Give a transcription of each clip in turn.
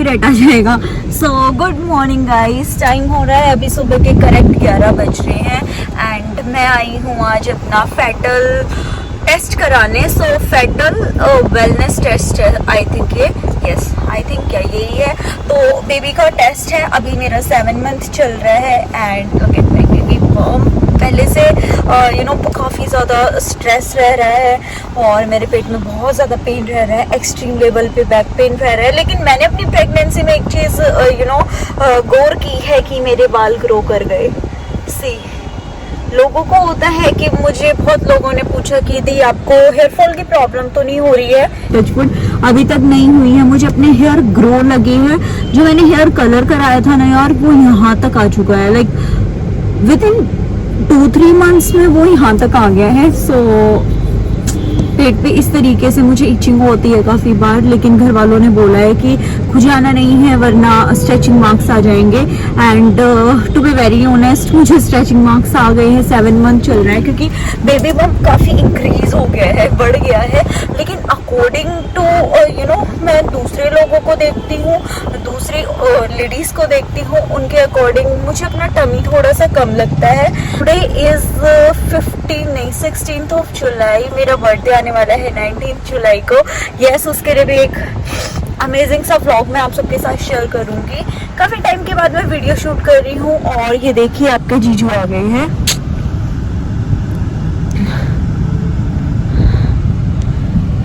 Copyright आ जाएगा। So good morning guys, time हो रहा है अभी सुबह के करेक्ट 11 बज रहे हैं एंड मैं आई हूँ आज अपना फेटल टेस्ट कराने। सो फेटल वेलनेस टेस्ट है आई थिंक, ये यस आई थिंक क्या यही है। तो बेबी का टेस्ट है, अभी मेरा 7 मंथ चल रहा है and get my baby bump. पहले से काफ़ी ज़्यादा स्ट्रेस रह रहा है और मेरे पेट में बहुत ज़्यादा पेन रह रहा है, एक्सट्रीम लेवल पे बैक पेन रह रहा है। लेकिन मैंने अपनी प्रेगनेंसी में एक चीज़ गौर की है कि मेरे बाल ग्रो कर गए। सी लोगों को होता है कि मुझे बहुत लोगों ने पूछा कि दी आपको हेयर फॉल की प्रॉब्लम तो नहीं हो रही है? टचवुड अभी तक नहीं हुई है। मुझे अपने हेयर ग्रो लगे हैं, जो मैंने हेयर कलर कराया था ना यार, वो यहाँ तक आ चुका है। लाइक विद इन 2-3 मंथ्स में वो यहाँ तक आ गया है। सो पेट पे इस तरीके से मुझे इचिंग होती है काफ़ी बार, लेकिन घर वालों ने बोला है कि खुजाना नहीं है वरना स्ट्रेचिंग मार्क्स आ जाएंगे। And to be very honest मुझे स्ट्रेचिंग मार्क्स आ गए हैं। 7 मंथ चल रहा है क्योंकि बेबी बम्प काफ़ी इंक्रीज हो गया है, बढ़ गया है। लेकिन अकॉर्डिंग टू मैं दूसरे लोगों को देखती हूँ, दूसरी लेडीज़ को देखती हूँ, उनके अकॉर्डिंग मुझे अपना टमी थोड़ा सा कम लगता है। Today is 16th of July, मेरा बर्थडे आने वाला है 19th जुलाई को। यस, उसके लिए भी एक अमेजिंग सा व्लॉग मैं आप सबके साथ शेयर करूंगी। काफ़ी टाइम के बाद मैं वीडियो शूट कर रही हूँ और ये देखिए आपके जीजू आ गए हैं।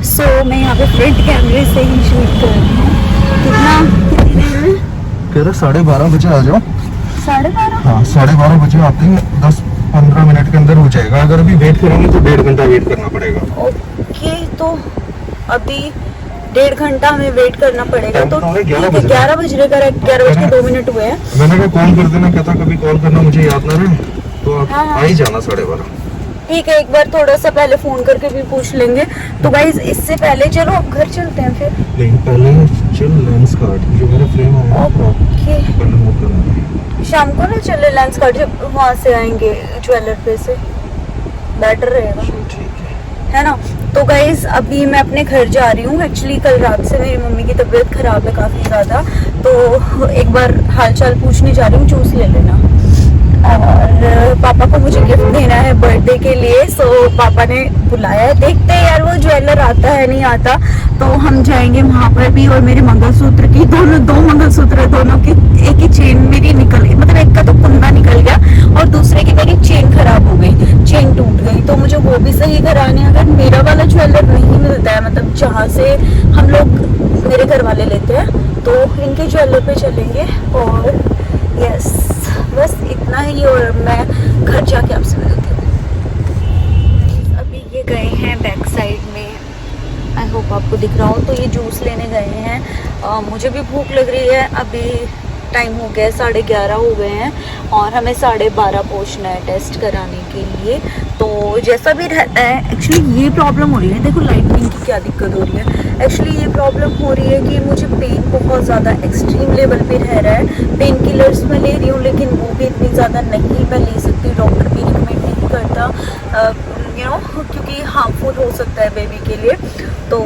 सो मैं यहाँ पे फ्रंट कैमरे से ही शूट कर रही हूँ। कितनी देर में? कह रहे 12:30 बजे आ जाओ। 12:30? हाँ 12:30 बजे आते हैं, 10-15 मिनट के अंदर हो जाएगा। अगर अभी वेट करेंगे तो 1.5 घंटा वेट करना पड़ेगा। ओके, तो अभी 1.5 घंटा हमें वेट करना पड़ेगा। तो 11 बज रहे, करेक्ट 11:02 हुए हैं। मैंने कहा कॉल कर देना, कहता कभी कॉल करना मुझे याद ना रहे, तो आप आ ही जाना 12:30। ठीक है, एक बार थोड़ा सा पहले फोन करके भी पूछ लेंगे। तो गाइस इससे पहले चलो अब घर चलते हैं फिर। नहीं, पहले चल लेंस कार्ड जो मेरा फ्रेम है। ओके, करना शाम को ना चले लेंस कार्ड, जब वहाँ से आएंगे ज्वेलर पे से बेटर रहेगा, ठीक है ना। तो गाइज अभी मैं अपने घर जा रही हूँ। एक्चुअली कल रात से मेरी मम्मी की तबीयत खराब है काफ़ी ज़्यादा, तो एक बार हाल चाल पूछने जा रही हूँ। जूस ले लेना। और पापा को मुझे गिफ्ट देना है बर्थडे के लिए। सो पापा ने बुलाया है, देखते हैं यार वो ज्वेलर आता है नहीं आता। तो हम जाएंगे वहाँ पर भी। और मेरे मंगलसूत्र की दो मंगलसूत्र है, दोनों की एक ही चेन मेरी निकल गई, मतलब एक का तो कुंदा निकल गया और दूसरे की मेरी चेन खराब हो गई, चेन टूट गई। तो मुझे वो भी सही कराने। अगर मेरा वाला ज्वेलर नहीं मिलता है, मतलब जहाँ से हम लोग मेरे घर वाले लेते हैं, तो इनके ज्वेलर पे चलेंगे। और यस बस इतना ही, और मैं घर जाके आपसे मिलती हूँ। अभी ये गए हैं बैक साइड में, आई होप आपको दिख रहा हो। तो ये जूस लेने गए हैं। मुझे भी भूख लग रही है। अभी टाइम हो गया है 11:30 हो गए हैं और हमें 12:30 पहुँचना है टेस्ट कराने के लिए। तो जैसा भी रहता है, एक्चुअली ये प्रॉब्लम हो रही है, देखो लाइटनिंग की क्या दिक्कत हो रही है। एक्चुअली ये प्रॉब्लम हो रही है कि मुझे पेन बहुत ज़्यादा एक्सट्रीम लेवल पे रह रहा है। पेन किलर्स मैं ले रही हूँ, लेकिन वो भी इतनी ज़्यादा नहीं मैं ले सकती, डॉक्टर भी रिकमेंड नहीं करता क्योंकि हार्मफुल हो सकता है बेबी के लिए। तो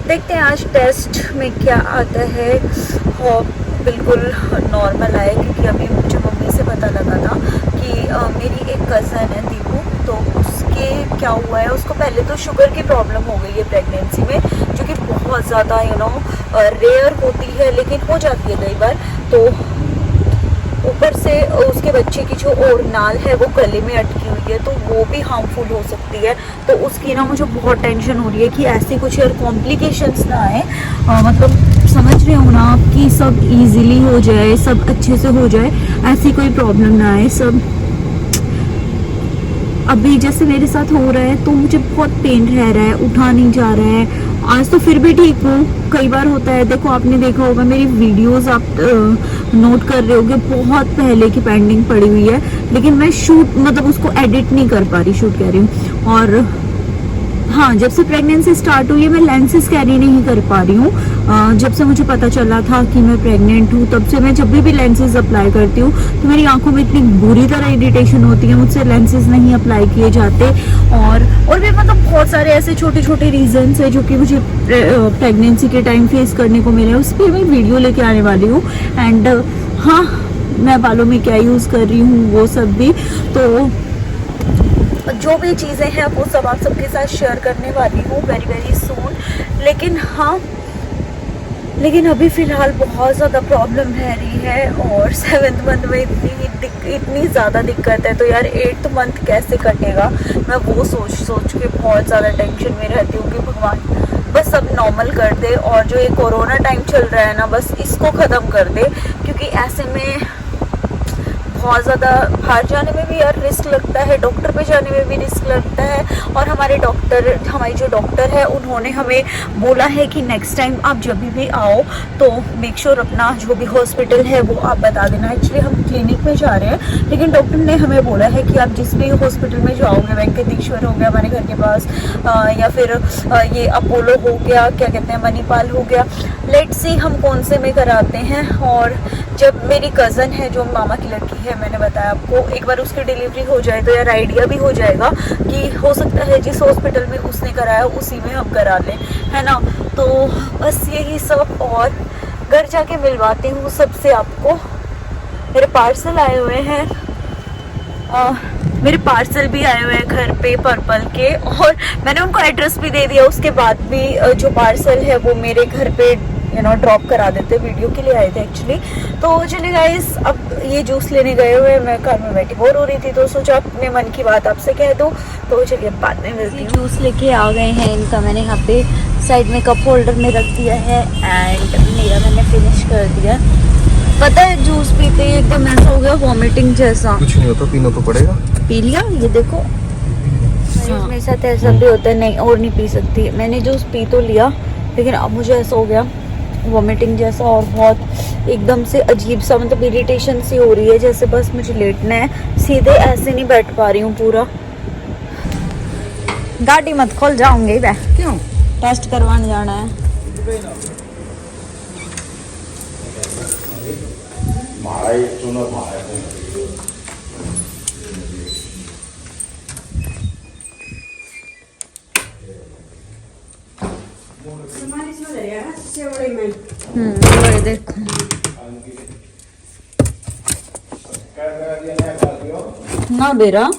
देखते हैं आज टेस्ट में क्या आता है। होप बिल्कुल नॉर्मल आए, क्योंकि अभी मुझे मम्मी से पता लगा था कि मेरी एक कज़न है दीपू, तो उसके क्या हुआ है, उसको पहले तो शुगर की प्रॉब्लम हो गई है प्रेगनेंसी में, जो कि बहुत ज़्यादा रेयर होती है, लेकिन हो जाती है कई बार। तो ऊपर से उसके बच्चे की जो और नाल है वो गले में अटकी हुई है, तो वो भी हार्मफुल हो सकती है। तो उसकी ना मुझे बहुत टेंशन हो रही है कि ऐसे कुछ और कॉम्प्लिकेशंस ना आए। मतलब समझ रहे हो ना आप, कि सब इजीली हो जाए, सब अच्छे से हो जाए, ऐसी कोई प्रॉब्लम ना आए। सब अभी जैसे मेरे साथ हो रहा है, तो मुझे बहुत पेन रह रहा है, उठा नहीं जा रहा है। आज तो फिर भी ठीक हूँ, कई बार होता है। देखो आपने देखा होगा मेरी वीडियोस, आप नोट कर रहे होगे, बहुत पहले की पेंडिंग पड़ी हुई है, लेकिन मैं शूट मतलब उसको एडिट नहीं कर पा रही, शूट कह रही हूँ। और हाँ, जब से प्रेगनेंसी स्टार्ट हुई है मैं लेंसेज कैरी नहीं कर पा रही हूँ। जब से मुझे पता चला था कि मैं प्रेग्नेंट हूँ तब से मैं जब भी लेंसेज अप्लाई करती हूँ तो मेरी आंखों में इतनी बुरी तरह इरिटेशन होती है, मुझसे लेंसेज नहीं अप्लाई किए जाते। और भी मतलब बहुत सारे ऐसे छोटे छोटे रीजंस है जो कि मुझे प्रेगनेंसी के टाइम फेस करने को मिले, उस पर मैं वीडियो लेके आने वाली हूँ। एंड हाँ, मैं बालों में क्या यूज़ कर रही हूँ वो सब भी, तो जो भी चीज़ें हैं वो सब आप सबके साथ शेयर करने वाली हूँ वेरी वेरी सून। लेकिन हाँ, लेकिन अभी फ़िलहाल बहुत ज़्यादा प्रॉब्लम रह रही है और 7th मंथ में इतनी ज़्यादा दिक्कत है, तो यार 8th मंथ कैसे कटेगा, मैं वो सोच के बहुत ज़्यादा टेंशन में रहती हूँ कि भगवान बस सब नॉर्मल कर दे और जो ये कोरोना टाइम चल रहा है ना बस इसको ख़त्म कर दे, क्योंकि ऐसे में बहुत ज़्यादा बाहर जाने में भी यार रिस्क लगता है, डॉक्टर पे जाने में भी रिस्क लगता है। और हमारी जो डॉक्टर है उन्होंने हमें बोला है कि नेक्स्ट टाइम आप जब भी आओ तो मेक श्योर अपना जो भी हॉस्पिटल है वो आप बता देना। एक्चुअली हम क्लिनिक में जा रहे हैं लेकिन डॉक्टर ने हमें बोला है कि आप जिस भी हॉस्पिटल में जाओगे, वेंकटेश्वर हो गया हमारे घर के पास, या फिर ये अपोलो हो गया, क्या कहते हैं मणिपाल हो गया, लेट्स सी हम कौन से में कराते हैं। और जब मेरी कज़न है जो मामा की लड़की है, मैंने बताया आपको, एक बार उसकी डिलीवरी हो जाए तो यार आइडिया भी हो जाएगा कि हो सकता है जिस हॉस्पिटल में उसने कराया उसी में हम करा लें, है ना। तो बस यही सब, और घर जाके मिलवाती हूँ सबसे आपको। मेरे पार्सल आए हुए हैं, मेरे पार्सल भी आए हुए हैं घर पे पर्पल के, और मैंने उनको एड्रेस भी दे दिया। उसके बाद भी जो पार्सल है वो मेरे घर पे ड्रॉप करा देते, वीडियो के लिए आए थे एक्चुअली। तो चलिए गाइस, अब ये जूस लेने गए हुए, मैं घर में बैठी बोर हो रही थी तो सोचा अपने मन की बात आपसे कह दूँ। तो चलिए बाद में मिलती हूँ। जूस लेके आ गए हैं इनका, मैंने यहाँ पे साइड में कप होल्डर में रख दिया है एंड मेरा मैंने फिनिश कर दिया। पता है जूस पीते ही एकदम ऐसा हो गया वॉमिटिंग जैसा। कुछ नहीं होता, पीना तो पड़ेगा। पी लिया, ये देखो। हाँ। मेरे साथ ऐसा भी होता है, नहीं और नहीं पी सकती। मैंने जूस पी तो लिया लेकिन अब मुझे ऐसा हो गया वॉमिटिंग जैसा, और बहुत एकदम से अजीब सा, मतलब इरिटेशन सी हो रही है जैसे बस मुझे लेटना है, सीधे ऐसे नहीं बैठ पा रही हूँ पूरा। गाड़ी मत खोल, जाऊंगी मैं। क्यों? टेस्ट करवाने जाना है। वही देखो ना बेरा,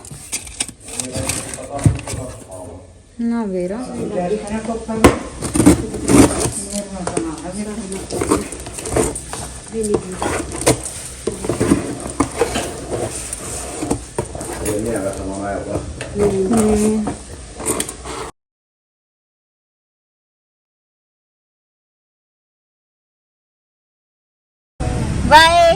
ना बेरा। बाय।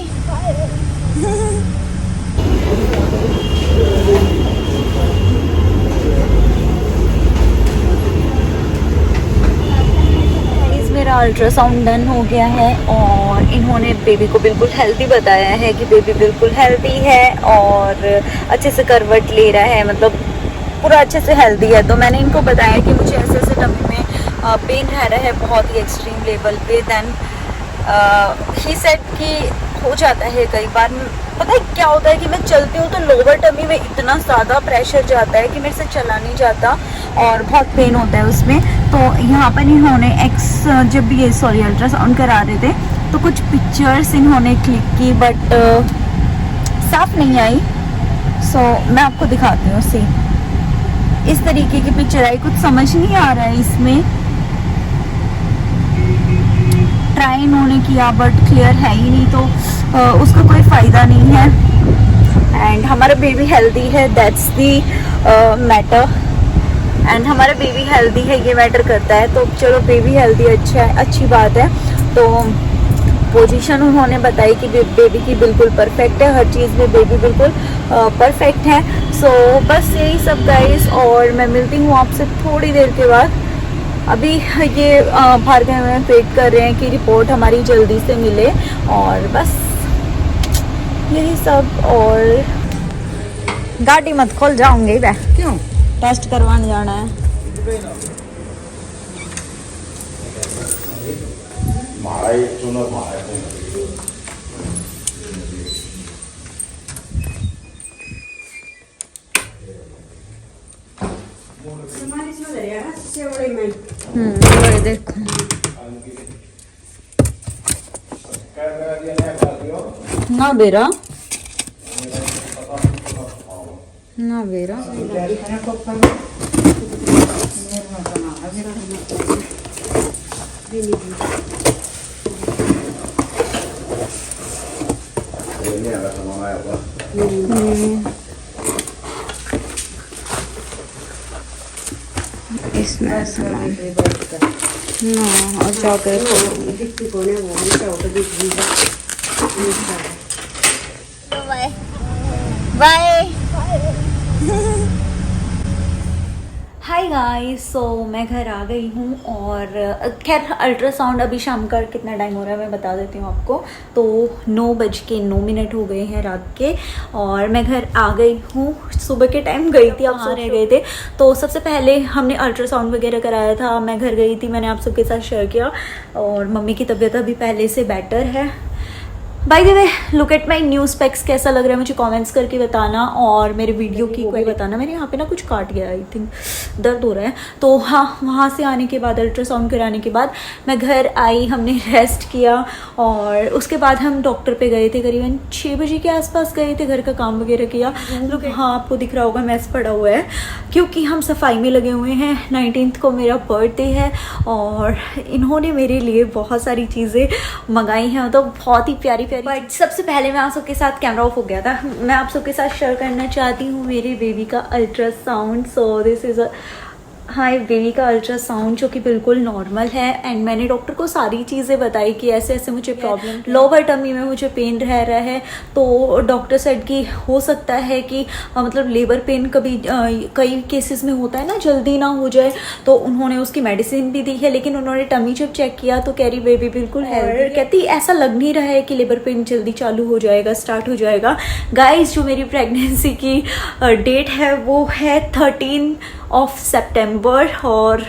मेरा अल्ट्रासाउंड डन हो गया है और इन्होंने बेबी को बिल्कुल हेल्दी बताया है कि बेबी बिल्कुल हेल्दी है और अच्छे से करवट ले रहा है, मतलब पूरा अच्छे से हेल्दी है। तो मैंने इनको बताया कि मुझे ऐसे ऐसे टमी में पेन रह रहा है बहुत ही एक्सट्रीम लेवल पे। देन ही सेड कि हो जाता है कई बार, पता है क्या होता है कि मैं चलती हूँ तो लोअर टमी में इतना ज़्यादा प्रेशर जाता है कि मेरे से चला नहीं जाता और बहुत पेन होता है उसमें। तो यहाँ पर इन्होंने जब भी ये अल्ट्रासाउंड करा रहे थे तो कुछ पिक्चर्स इन्होंने क्लिक की बट साफ नहीं आई। सो मैं आपको दिखाती हूँ। सी इस तरीके की पिक्चर आई, कुछ समझ नहीं आ रहा है इसमें। ट्राई इन्होंने किया बट क्लियर है ही नहीं, तो उसका कोई फ़ायदा नहीं है। एंड हमारा बेबी हेल्दी है, दैट्स दी मैटर। एंड हमारा बेबी हेल्दी है, ये मैटर करता है। तो चलो बेबी हेल्दी अच्छा है, अच्छी बात है। तो पोजीशन उन्होंने बताई कि बेबी की बिल्कुल परफेक्ट है, हर चीज़ में बेबी बिल्कुल परफेक्ट है। सो बस यही सब गाइस, और मैं मिलती हूँ आपसे थोड़ी देर के बाद। अभी ये भार्गव में वेट कर रहे हैं कि रिपोर्ट हमारी जल्दी से मिले, और बस यही सब। और गाड़ी मत खोल, जाऊंगी मैं। क्यों? टेस्ट करवाने जाना है। ये देखो ना बेरा ना बेरा इसमें सामान ना और जाकर बाय बाय। हाय गाइस, सो मैं घर आ गई हूँ और खैर अल्ट्रासाउंड अभी शाम का कितना टाइम हो रहा है मैं बता देती हूँ आपको। तो 9:09 हो गए हैं रात के और मैं घर आ गई हूँ। सुबह के टाइम गई थी, आप सब रह गए थे। तो सबसे पहले हमने अल्ट्रासाउंड वगैरह कराया था, मैं घर गई थी, मैंने आप सबके साथ शेयर किया और मम्मी की तबीयत अभी पहले से बेटर है। By the way, look at my new specs, कैसा लग रहा है मुझे कमेंट्स करके बताना और मेरे वीडियो की कोई बताना। मेरे यहाँ पे ना कुछ काट गया, आई थिंक दर्द हो रहा है। तो हाँ, वहाँ से आने के बाद अल्ट्रासाउंड कराने के बाद मैं घर आई, हमने रेस्ट किया और उसके बाद हम डॉक्टर पे गए थे। करीबन 6 बजे के आसपास गए थे, घर का काम वगैरह किया। लुक, हाँ आपको दिख रहा होगा मैस पड़ा हुआ है क्योंकि हम सफाई में लगे हुए हैं। 19 को मेरा बर्थडे है और इन्होंने मेरे लिए बहुत सारी चीज़ें मंगाई हैं, तो बहुत ही प्यारी। बट सबसे पहले मैं आप सबके साथ, कैमरा ऑफ हो गया था, मैं आप सबके साथ शेयर करना चाहती हूँ मेरे बेबी का अल्ट्रासाउंड। सो दिस इज़ हाँ, एक बेबी का अल्ट्रासाउंड जो कि बिल्कुल नॉर्मल है एंड मैंने डॉक्टर को सारी चीज़ें बताई कि ऐसे ऐसे मुझे प्रॉब्लम, लोअर टमी में मुझे पेन रह रहा है। तो डॉक्टर सेड कि हो सकता है कि मतलब लेबर पेन कभी कई केसेस में होता है ना, जल्दी ना हो जाए। तो उन्होंने उसकी मेडिसिन भी दी है, लेकिन उन्होंने टमी जब चेक किया तो कह रही बेबी बिल्कुल हेल्दी। कहती ऐसा लग नहीं रहा है कि लेबर पेन जल्दी चालू हो जाएगा, स्टार्ट हो जाएगा। गाइस, जो मेरी प्रेगनेंसी की डेट है वो है 13 सितंबर और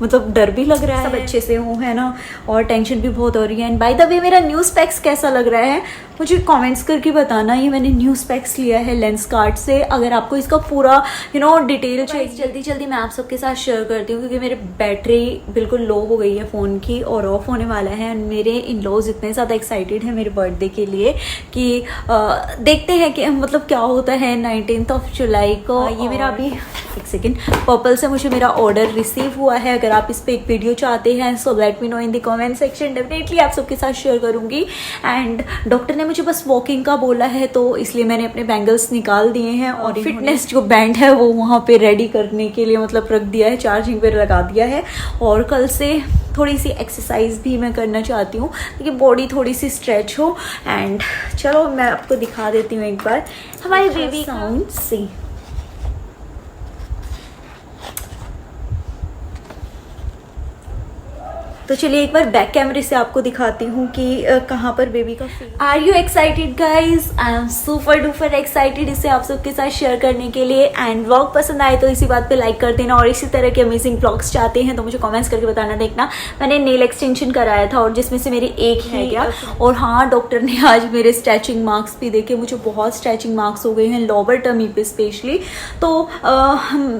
मतलब डर भी लग रहा है, सब अच्छे से हो, है ना, और टेंशन भी बहुत हो रही है। एंड बाय द वे, मेरा न्यू स्पेक्स कैसा लग रहा है मुझे कमेंट्स करके बताना। ये मैंने न्यू स्पेक्स लिया है लेंसकार्ट से। अगर आपको इसका पूरा डिटेल चाहिए, जल्दी मैं आप सबके साथ शेयर करती हूँ क्योंकि मेरी बैटरी बिल्कुल लो हो गई है फ़ोन की और ऑफ होने वाला है। मेरे इन लॉज इतने ज़्यादा एक्साइटेड हैं मेरे बर्थडे के लिए कि देखते हैं कि मतलब क्या होता है 19 जुलाई को। ये मेरा अभी एक सेकेंड, पर्पल से मुझे मेरा ऑर्डर रिसीव हुआ है। अगर आप इस पर एक वीडियो चाहते हैं so let me know in the comment section, definitely आप सबके साथ शेयर करूंगी। एंड डॉक्टर ने मुझे बस वॉकिंग का बोला है तो इसलिए मैंने अपने बैंगल्स निकाल दिए हैं और फिटनेस जो बैंड है वो वहाँ पे रेडी करने के लिए मतलब रख दिया है, चार्जिंग पे लगा दिया है। और कल से थोड़ी सी एक्सरसाइज भी मैं करना चाहती हूँ ताकि बॉडी थोड़ी सी स्ट्रेच हो। एंड चलो मैं आपको दिखा देती हूँ एक बार हमारी बेबी साउंड से। तो चलिए एक बार बैक कैमरे से आपको दिखाती हूँ कि कहाँ पर बेबी का feel. Are you excited guys? I am super duper excited इसे आप सबके साथ शेयर करने के लिए। एंड व्लॉग पसंद आए तो इसी बात पे लाइक कर देना और इसी तरह के अमेजिंग व्लॉग्स चाहते हैं तो मुझे कमेंट्स करके बताना। देखना, मैंने नेल एक्सटेंशन कराया था और जिसमें से मेरी एक है क्या। और हाँ, डॉक्टर ने आज मेरे स्ट्रेचिंग मार्क्स भी देखे, मुझे बहुत स्ट्रेचिंग मार्क्स हो गए हैं लोअर टमी पे स्पेशली। तो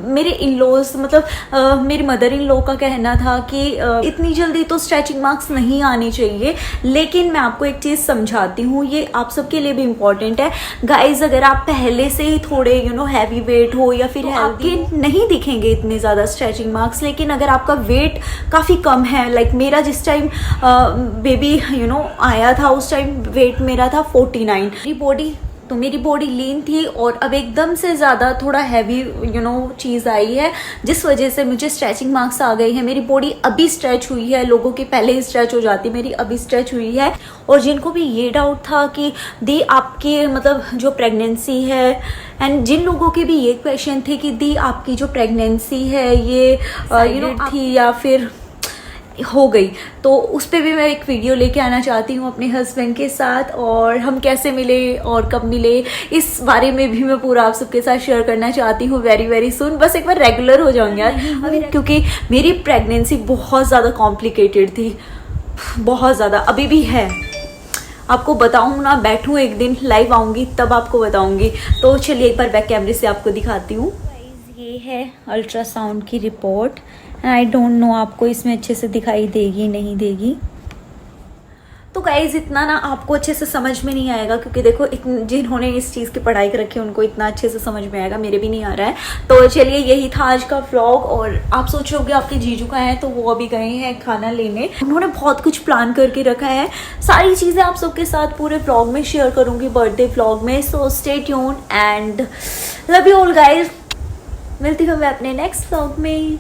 मेरे इन लॉज मतलब मेरी मदर इन लॉ का कहना था कि इतनी जल्दी तो स्ट्रेचिंग मार्क्स नहीं आने चाहिए, लेकिन मैं आपको एक चीज समझाती हूँ, ये आप सबके लिए भी इंपॉर्टेंट है गाइज। अगर आप पहले से ही थोड़े हैवी वेट हो या फिर आपके नहीं दिखेंगे इतने ज्यादा स्ट्रेचिंग मार्क्स, लेकिन अगर आपका वेट काफी कम है, लाइक मेरा जिस टाइम बेबी आया था उस टाइम वेट मेरा था 49। मेरी बॉडी लीन थी और अब एकदम से ज़्यादा थोड़ा हैवी चीज़ आई है जिस वजह से मुझे स्ट्रेचिंग मार्क्स आ गई है। मेरी बॉडी अभी स्ट्रेच हुई है, लोगों की पहले ही स्ट्रेच हो जाती, मेरी अभी स्ट्रेच हुई है। और जिनको भी ये डाउट था कि दी आपकी मतलब जो प्रेगनेंसी है, एंड जिन लोगों के भी ये क्वेश्चन थे कि दी आपकी जो प्रेगनेंसी है ये थी या फिर हो गई, तो उस पर भी मैं एक वीडियो लेके आना चाहती हूँ अपने हस्बैंड के साथ, और हम कैसे मिले और कब मिले इस बारे में भी मैं पूरा आप सबके साथ शेयर करना चाहती हूँ वेरी वेरी सुन। बस एक बार रेगुलर हो जाऊंगी यार अभी, क्योंकि मेरी प्रेगनेंसी बहुत ज़्यादा कॉम्प्लिकेटेड थी, बहुत ज़्यादा, अभी भी है। आपको बताऊँ ना, बैठूँ एक दिन लाइव आऊँगी तब आपको बताऊँगी। तो चलिए एक बार बैक कैमरे से आपको दिखाती हूँ। ये है अल्ट्रासाउंड की रिपोर्ट, आई डोंट नो आपको इसमें अच्छे से दिखाई देगी नहीं देगी। तो गाइज इतना ना आपको अच्छे से समझ में नहीं आएगा, क्योंकि देखो जिन्होंने इस चीज़ की पढ़ाई कर रखी है उनको इतना अच्छे से समझ में आएगा, मेरे भी नहीं आ रहा है। तो चलिए यही था आज का व्लॉग। और आप सोच रहे होगे आपके जीजू का है, तो वो अभी गए हैं खाना लेने, उन्होंने बहुत कुछ प्लान करके रखा है। सारी चीज़ें आप सबके साथ पूरे व्लॉग में शेयर करूँगी, बर्थडे व्लॉग में। So stay tuned and love you all guys. मिलती हूँ मैं अपने नेक्स्ट व्लॉग में।